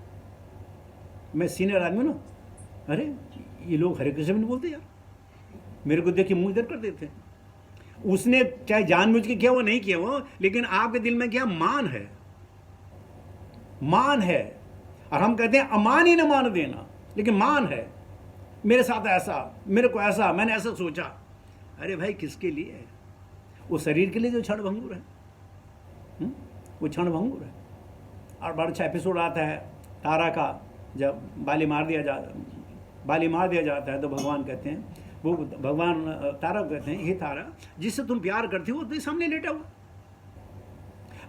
मैं सीनियर आदमी ना, अरे ये लोग हरे कृष्ण नहीं बोलते यार, मेरे को देख के मुंह इधर कर देते हैं। उसने चाहे जानबूझ के किया वो नहीं किया वो, लेकिन आपके दिल में क्या मान है? मान है। और हम कहते हैं अमान ही न मान देना, लेकिन मान है, मेरे साथ ऐसा, मेरे को ऐसा, मैंने ऐसा सोचा। अरे भाई किसके लिए है? वो शरीर के लिए जो क्षणभंगुर है, वो क्षणभंगुर है। और बड़ा अच्छा एपिसोड आता है तारा का, जब बाली मार दिया जाता है तो भगवान कहते हैं, वो भगवान तारा को कहते हैं, हे तारा, जिससे तुम प्यार करती हो वो तो सामने लेटा हुआ,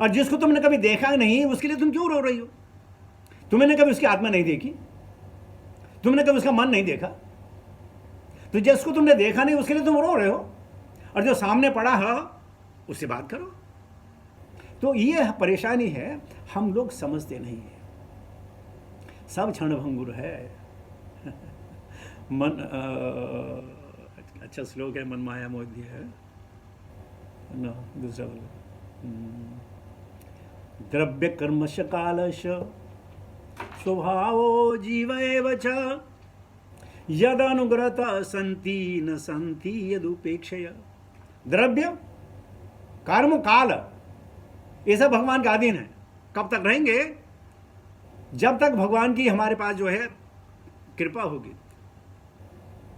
और जिसको तुमने कभी देखा नहीं उसके लिए तुम क्यों रो रही हो? तुमने कभी उसकी आत्मा नहीं देखी, तुमने कभी उसका मन नहीं देखा, तो जिसको तुमने देखा नहीं उसके लिए तुम रो रहे हो, और जो सामने पड़ा है उससे बात करो। तो ये परेशानी है, हम लोग समझते नहीं है, सब क्षणभंगुर है मन अच्छा श्लोक है, मन माया मोह है ना, दूसरा बोलो, द्रव्य कर्मश कालश स्वभावो जीव एव च यदनुग्रता संति न संति यदुपेक्षया। द्रव्य कर्म काल ये सब भगवान के अधीन है। कब तक रहेंगे? जब तक भगवान की हमारे पास जो है कृपा होगी।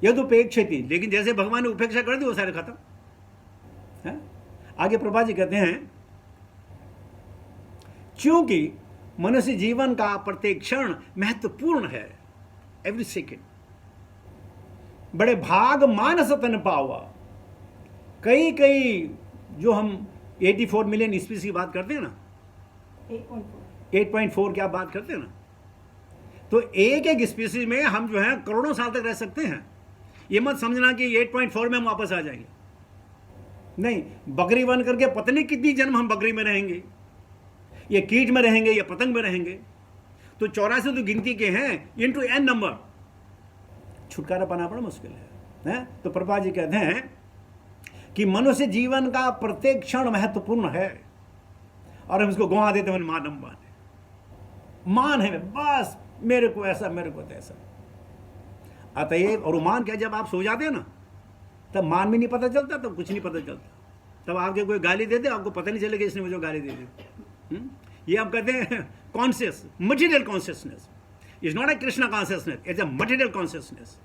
यदुपेक्षति, लेकिन जैसे भगवान ने उपेक्षा कर दी वो सारे खत्म है। आगे प्रभा जी कहते हैं, क्योंकि मनुष्य जीवन का प्रत्येक क्षण महत्वपूर्ण है, एवरी सेकेंड। बड़े भाग मानस तन पावा। कई कई जो हम 84 मिलियन स्पीसीज की बात करते हैं ना, 8.4 की आप बात करते हैं ना, तो एक एक स्पीसीज में हम जो है करोड़ों साल तक रह सकते हैं। ये मत समझना कि 8.4 में हम वापस आ जाएंगे, नहीं। बकरी बन करके पता नहीं कितनी जन्म हम बकरी में रहेंगे, ये कीट में रहेंगे या पतंग में रहेंगे। तो 84 तो गिनती के हैं, इनटू n नंबर, छुटकारा पाना बड़ा मुश्किल है। तो प्रभा जी कहते हैं कि मनुष्य जीवन का प्रत्येक क्षण महत्वपूर्ण है और हम इसको गंवा देते हैं। मान है बस, मेरे को ऐसा, मेरे को तैसा। अतएव, और मान क्या, जब आप सो जाते हैं ना तब मान भी नहीं पता चलता, तब कुछ नहीं पता चलता। तब आपके कोई गाली दे दे, आपको पता नहीं चलेगा इसने मुझे गाली दे दी। ये आप कहते हैं conscious, material consciousness is not a Krishna consciousness, it's a material consciousness.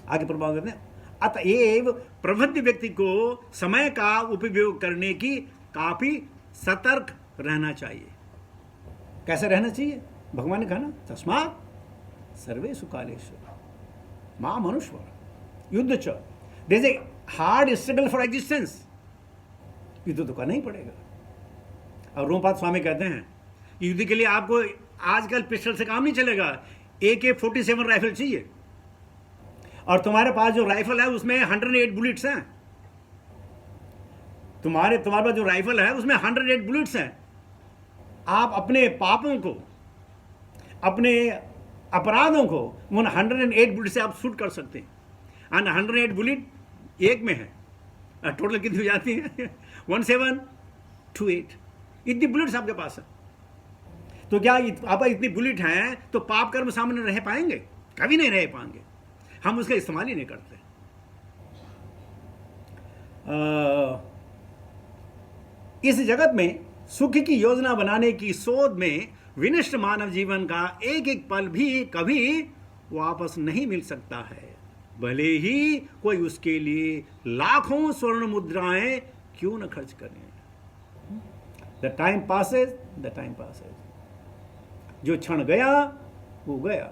आगे प्रभाव करते हैं, अतएव प्रबुद्ध व्यक्ति को समय का उपयोग करने की काफी सतर्क रहना चाहिए। कैसे रहना चाहिए? भगवान ने कहा ना, तस्मात् सर्वेषु कालेषु मां मनुष्य युद्ध च। There is a hard struggle for existence. युद्ध तो करना ही पड़ेगा। और रोमपाद स्वामी कहते हैं युद्ध के लिए आपको आजकल पिस्टल से काम नहीं चलेगा, AK-47 राइफल चाहिए। और तुम्हारे पास जो राइफल है उसमें 108 बुलेट्स हैं। तुम्हारे पास जो राइफल है उसमें 108 बुलेट्स हैं। आप अपने पापों को, अपने अपराधों को उन 108 बुलेट से आप शूट कर सकते हैं। एंड 108 बुलेट एक में है, टोटल कितनी हो जाती है? 1728 इतनी बुलेट्स आपके पास है। तो क्या आप इतनी बुलेट हैं तो पाप कर्म सामने रह पाएंगे? कभी नहीं रह पाएंगे। हम उसका इस्तेमाल ही नहीं करते। इस जगत में सुख की योजना बनाने की शोध में विनष्ट मानव जीवन का एक एक पल भी कभी वापस नहीं मिल सकता है, भले ही कोई उसके लिए लाखों स्वर्ण मुद्राएं क्यों न खर्च करें। The time passes, the time passes. जो क्षण गया वो गया।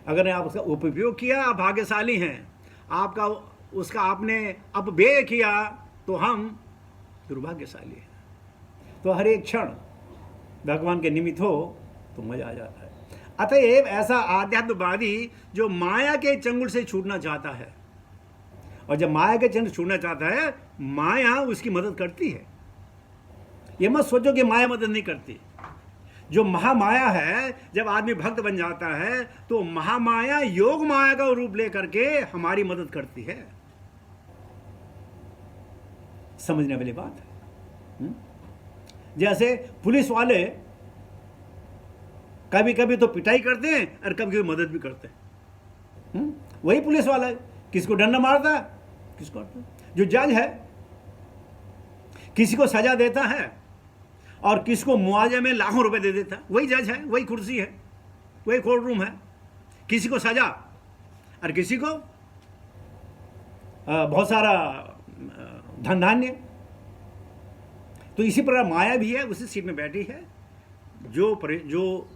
अगर आप उसका उपयोग किया, आप भाग्यशाली हैं। आपका उसका आपने अपव्यय किया तो हम दुर्भाग्यशाली हैं। तो हर एक क्षण भगवान के निमित्त हो तो मजा आ जाता है। अतएव ऐसा आध्यात्मवादी जो माया के चंगुल से छूटना चाहता है, और जब माया के चंगुल छूटना चाहता है, माया उसकी मदद करती है। ये मत सोचो कि माया मदद नहीं करती। जो महामाया है, जब आदमी भक्त बन जाता है तो महामाया योग माया का रूप लेकर के हमारी मदद करती है। समझने वाली बात है। जैसे पुलिस वाले कभी कभी तो पिटाई करते हैं और कभी कभी मदद भी करते हैं। वही पुलिस वाला है, किसको डंडा मारता है, किसको मारता है। जो जज है, किसी को सजा देता है और किसको मुआवजे में लाखों रुपए दे देता है, वही जज है, वही कुर्सी है, वही कोर्ट रूम है। किसी को सजा और किसी को बहुत सारा धन धान्य। तो इसी प्रकार माया भी है, उसी सीट में बैठी है। जो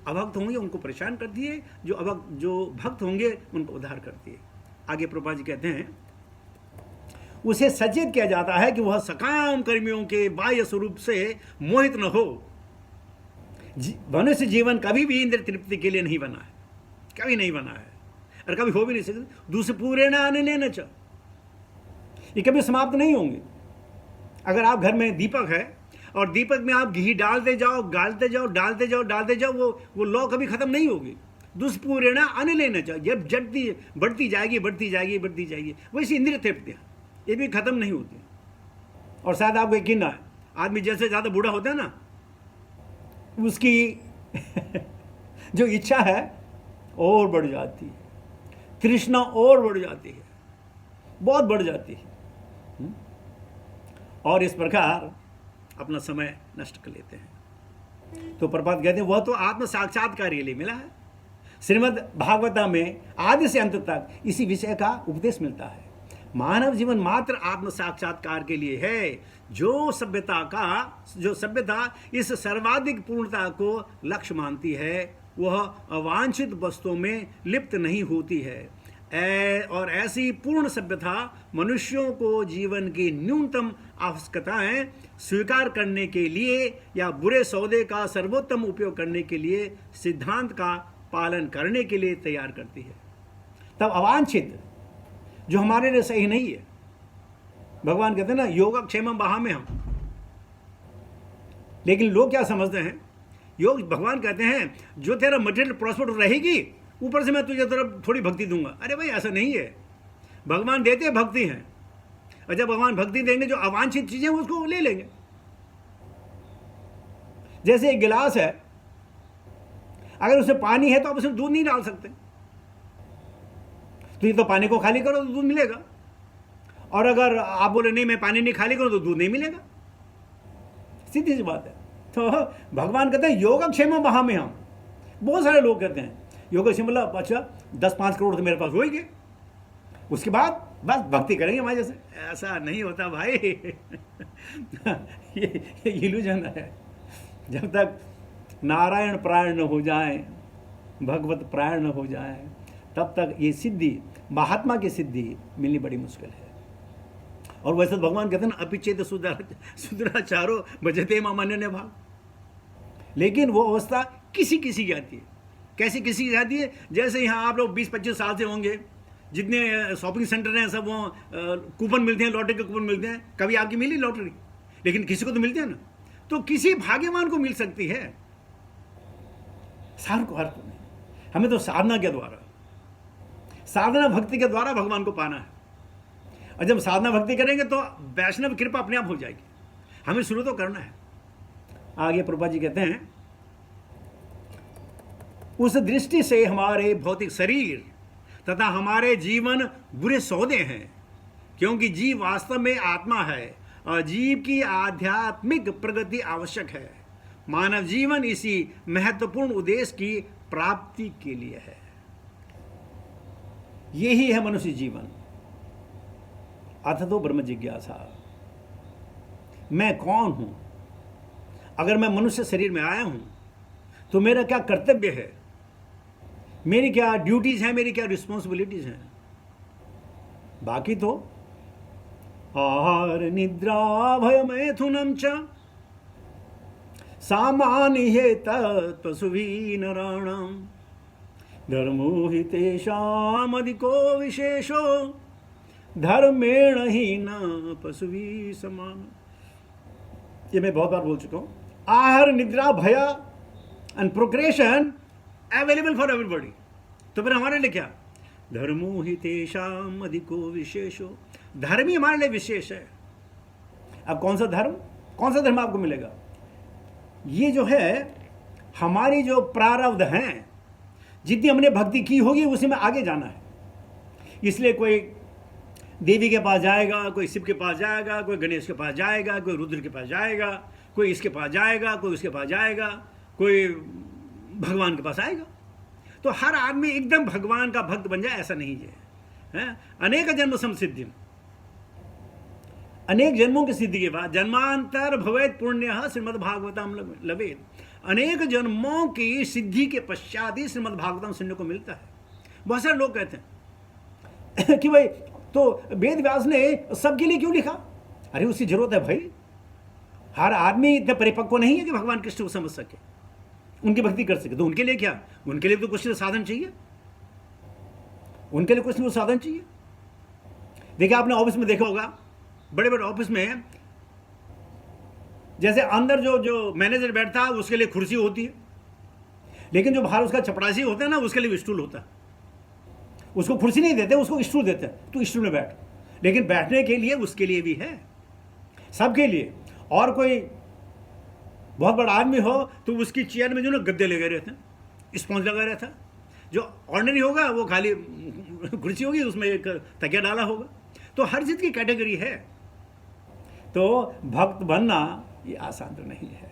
अभक्त होंगे उनको परेशान करती है, जो भक्त होंगे उनको उद्धार करती है। आगे प्रभुपाद जी कहते हैं, उसे सचेत किया जाता है कि वह सकाम कर्मियों के बाह्य स्वरूप से मोहित न हो। मनुष्य जीवन कभी भी इंद्रिय तृप्ति के लिए नहीं बना है, कभी नहीं बना है और कभी हो भी नहीं सकता। दूसरे पूरे न आने लेना चाह, ये कभी समाप्त नहीं होंगे। अगर आप घर में दीपक है और दीपक में आप घी डालते जाओ, डालते जाओ, डालते जाओ, डालते जाओ, वो लौ कभी खत्म नहीं होगी। दुष्पूरेण अनिलेन च, जब जड़ती बढ़ती जाएगी बढ़ती जाएगी बढ़ती जाएगी, वैसे इंद्रिय तृप्तियाँ ये भी खत्म नहीं होती। और शायद आपको यकीन ना है, आदमी जैसे ज़्यादा बूढ़ा होता है ना, उसकी जो इच्छा है और बढ़ जाती है, तृष्णा और बढ़ जाती है, बहुत बढ़ जाती है, और इस प्रकार अपना समय नष्ट कर लेते हैं। तो प्रभात कहते हैं वह तो आत्म साक्षात्कार के लिए मिला है। श्रीमद् भागवता में आदि से अंत तक इसी विषय का उपदेश मिलता है। मानव जीवन मात्र आत्म साक्षात्कार के लिए है। जो सभ्यता इस सर्वाधिक पूर्णता को लक्ष्य मानती है, वह अवांछित वस्तुओं में लिप्त नहीं होती है। और ऐसी पूर्ण सभ्यता मनुष्यों को जीवन की न्यूनतम आवश्यकताएं स्वीकार करने के लिए या बुरे सौदे का सर्वोत्तम उपयोग करने के लिए सिद्धांत का पालन करने के लिए तैयार करती है। तब अवांछित जो हमारे लिए सही नहीं है, भगवान कहते हैं ना योगक्षेमम वहाम्य हम, लेकिन लोग क्या समझते हैं, योग भगवान कहते हैं जो तेरा मटेरियल प्रॉस्पेरिटी रहेगी ऊपर से मैं तुझे थोड़ी भक्ति दूंगा। अरे भाई ऐसा नहीं है, भगवान देते भक्ति हैं, और जब भगवान भक्ति देंगे जो अवांछित चीजें उसको ले लेंगे। जैसे एक गिलास है, अगर उसमें पानी है तो आप उसमें दूध नहीं डाल सकते, तो ये तो पानी को खाली करो तो दूध मिलेगा, और अगर आप बोले नहीं मैं पानी नहीं खाली करूं तो दूध नहीं मिलेगा, सीधी सी बात है। तो भगवान कहते हैं योगक्षेम वहां हम। बहुत सारे लोग कहते हैं योगक्षेम मतलब अच्छा 10-5 करोड़ तो मेरे पास हो ही गए, उसके बाद बस भक्ति करेंगे हमारे जैसे। ऐसा नहीं होता भाई ये इल्यूजन है। जब तक नारायण प्राण न हो जाए, भगवत प्राण न हो जाए, तब तक ये सिद्धि, महात्मा की सिद्धि मिलनी बड़ी मुश्किल है। और वैसे तो भगवान कहते हैं ना अपिचेत सुदराचारो भजते मामान्य भाग। लेकिन वो अवस्था किसी किसी की आती है। कैसी किसी की आती है? जैसे यहाँ आप लोग 20-25 साल से होंगे, जितने शॉपिंग सेंटर हैं सब वो कूपन मिलते हैं, लॉटरी के कूपन मिलते हैं। कभी आपकी मिली लॉटरी? लेकिन किसी को तो मिलते हैं ना। तो किसी भाग्यवान को मिल सकती है, सार को अर्थ नहीं। हमें तो साधना के द्वारा, साधना भक्ति के द्वारा भगवान को पाना है। और जब साधना भक्ति करेंगे तो वैष्णव कृपा अपने आप हो जाएगी। हमें शुरू तो करना है। आगे प्रभुपाद जी कहते हैं उस दृष्टि से हमारे भौतिक शरीर तथा हमारे जीवन बुरे सौदे हैं, क्योंकि जीव वास्तव में आत्मा है और जीव की आध्यात्मिक प्रगति आवश्यक है। मानव जीवन इसी महत्वपूर्ण उद्देश्य की प्राप्ति के लिए है। यही है मनुष्य जीवन, अथ तो ब्रह्म जिज्ञासा। मैं कौन हूं? अगर मैं मनुष्य शरीर में आया हूं तो मेरा क्या कर्तव्य है, मेरी क्या ड्यूटीज हैं, मेरी क्या रिस्पॉन्सिबिलिटीज हैं। बाकी तो आहार निद्रा भय मैथुनम च सामान्य तत्त्वसुभी नराणाम धर्मो हि तेषाम् अधिको विशेषो धर्मेण ही न पशुभी समान। ये मैं बहुत बार बोल चुका हूं। आहार निद्रा भय एंड प्रोक्रेशन अवेलेबल फॉर एवरीबॉडी। तो फिर हमारे लिए क्या? धर्मो हि तेषाम् अधिको विशेषो। धर्म ही हमारे लिए विशेष है। अब कौन सा धर्म आपको मिलेगा? ये जो है हमारी जो प्रारब्ध हैं, जितनी हमने भक्ति की होगी उसी में आगे जाना है। इसलिए कोई देवी के पास जाएगा, कोई शिव के पास जाएगा, कोई गणेश के पास जाएगा, कोई रुद्र के पास जाएगा, कोई इसके पास जाएगा, कोई उसके पास जाएगा, कोई भगवान के पास आएगा। तो हर आदमी एकदम भगवान का भक्त बन जाए ऐसा नहीं है। अनेक जन्म संसिद्धि, अनेक जन्मों की सिद्धि के बाद जन्मांतर भवेत पुण्य श्रीमद् भागवतम लभेत। अनेक जन्मों की सिद्धि के पश्चात ही श्रीमद् भागवतम सुनने को मिलता है। बहुत सारे लोग कहते हैं कि भाई तो वेद व्यास ने सबके लिए क्यों लिखा? अरे उसकी जरूरत है भाई। हर आदमी इतने परिपक्व नहीं है कि भगवान कृष्ण को समझ सके, उनकी भक्ति कर सके। तो उनके लिए क्या? उनके लिए तो कुछ साधन चाहिए, उनके लिए कुछ साधन चाहिए। देखिए आपने ऑफिस में देखा होगा, बड़े बड़े ऑफिस में जैसे अंदर जो मैनेजर बैठता है उसके लिए कुर्सी होती है, लेकिन जो बाहर उसका चपरासी होता है ना, उसके लिए स्टूल होता है। उसको कुर्सी नहीं देते, उसको स्टूल देते हैं, तू स्टूल में बैठ। लेकिन बैठने के लिए उसके लिए भी है, सबके लिए। और कोई बहुत बड़ा आदमी हो तो उसकी चेयर में जो ना गद्दे लगे रहते हैं, स्पॉन्ज लगा रहता है। जो ऑर्डिनरी होगा वो खाली कुर्सी होगी, उसमें एक तकिया डाला होगा। तो हर चीज की कैटेगरी है। तो भक्त बनना ये आसान तो नहीं है,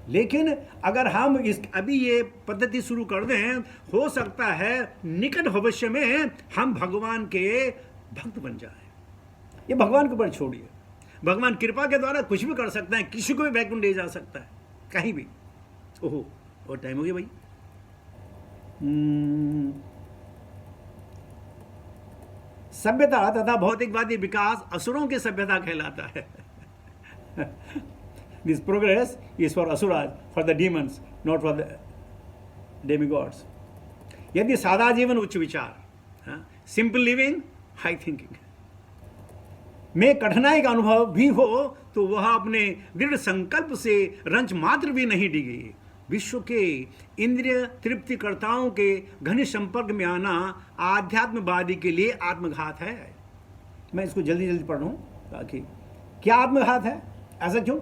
लेकिन अगर हम अभी ये पद्धति शुरू कर दें, हो सकता है निकट भविष्य में हम भगवान के भक्त बन जाएं। ये भगवान के ऊपर छोड़िए, भगवान कृपा के द्वारा कुछ भी कर सकते हैं, किसी को भी वैकुंठ ले जा सकता है, कहीं भी। ओहो, और टाइम हो गया भाई। सभ्यता तथा भौतिकवादी विकास असुरों की सभ्यता कहलाता है। This progress is for asuras, for the demons, not for the demigods. यदि सादा जीवन, उच्च विचार, सिंपल लिविंग, हाई थिंकिंग में कठिनाई का अनुभव भी हो, तो वह अपने दृढ़ संकल्प से रंच मात्र भी नहीं डिगे। विश्व के इंद्रिय तृप्तिकर्ताओं के घनिष्ठ संपर्क में आना आध्यात्मवादी के लिए आत्मघात है। मैं इसको जल्दी जल्दी पढ़ लूं ताकि क्या आत्मघात है, ऐसा क्यों?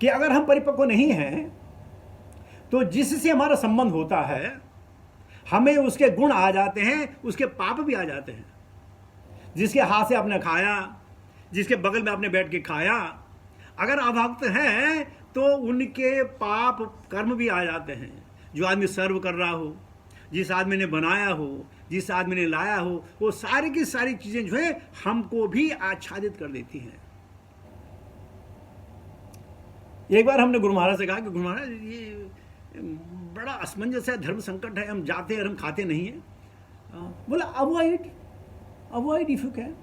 कि अगर हम परिपक्व नहीं हैं तो जिससे हमारा संबंध होता है, हमें उसके गुण आ जाते हैं, उसके पाप भी आ जाते हैं। जिसके हाथ से आपने खाया, जिसके बगल में आपने बैठ के खाया, अगर अभक्त हैं तो उनके पाप कर्म भी आ जाते हैं। जो आदमी सर्व कर रहा हो, जिस आदमी ने बनाया हो, जिस आदमी ने लाया हो, वो सारी की सारी चीजें जो है हमको भी आच्छादित कर देती हैं। एक बार हमने गुरु महाराज से कहा कि गुरु महाराज, ये बड़ा असमंजस है, धर्म संकट है, हम जाते हैं और हम खाते नहीं हैं। बोला avoid if you can,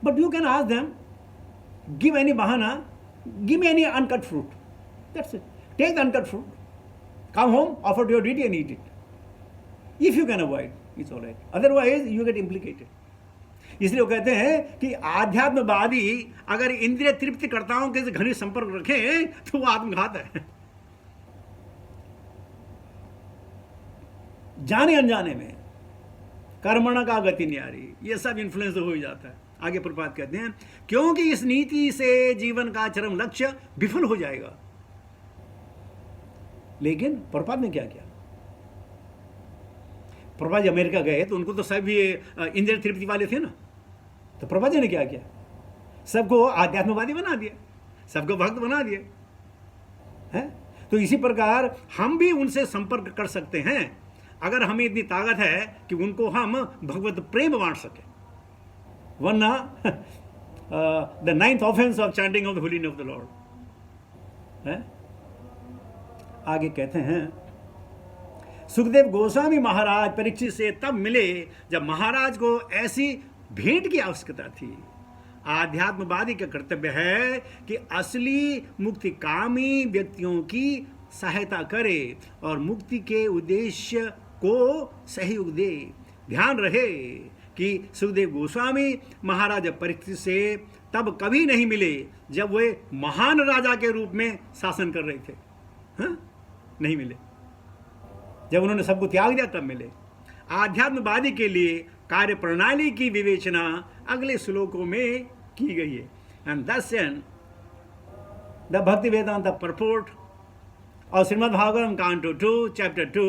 but you can ask them, give any बहाना, give me any uncut fruit, that's it, take the uncut fruit, come home, offer to your deity and eat it. If you can avoid, it's all right, otherwise you get implicated. इसलिए वो कहते हैं कि आध्यात्मवादी अगर इंद्रिय तृप्तिकर्ताओं के घनिष्ठ संपर्क रखें तो वो आत्मघात है। जाने अनजाने में कर्मण का गति न्यारी, ये सब इन्फ्लुएंस हो ही जाता है। आगे प्रपात कहते हैं, क्योंकि इस नीति से जीवन का चरम लक्ष्य विफल हो जाएगा। लेकिन प्रपात ने क्या किया? प्रपात जी अमेरिका गए तो उनको तो सब ये इंद्रिय तृप्ति वाले थे ना, तो प्रपात जी ने क्या किया? सबको आध्यात्मवादी बना दिया, सबको भक्त बना दिया है। तो इसी प्रकार हम भी उनसे संपर्क कर सकते हैं अगर हमें इतनी ताकत है कि उनको हम भगवत प्रेम बांट सके। वरना the 9th offence of chanting of the holy name of the Lord है। आगे कहते हैं, सुखदेव गोस्वामी महाराज परीक्षित से तब मिले जब महाराज को ऐसी भेंट की आवश्यकता थी। आध्यात्मवादी का कर्तव्य है कि असली मुक्तिकामी व्यक्तियों की सहायता करे और मुक्ति के उद्देश्य को सहयोग दे। ध्यान रहे कि सुखदेव गोस्वामी महाराज परीक्षित से तब कभी नहीं मिले जब वे महान राजा के रूप में शासन कर रहे थे। हाँ? नहीं मिले। जब उन्होंने सबको त्याग दिया तब मिले। आध्यात्मवादी के लिए कार्य प्रणाली की विवेचना अगले श्लोकों में की गई है। एंड दस द भक्ति वेदांत परपोर्ट और श्रीमद् भागवतम कांटो 2 chapter 2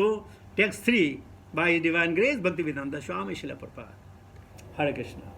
text 3 bye divine grace भक्ति वेदांत स्वामी श्रील प्रभुपाद। हरे कृष्णा।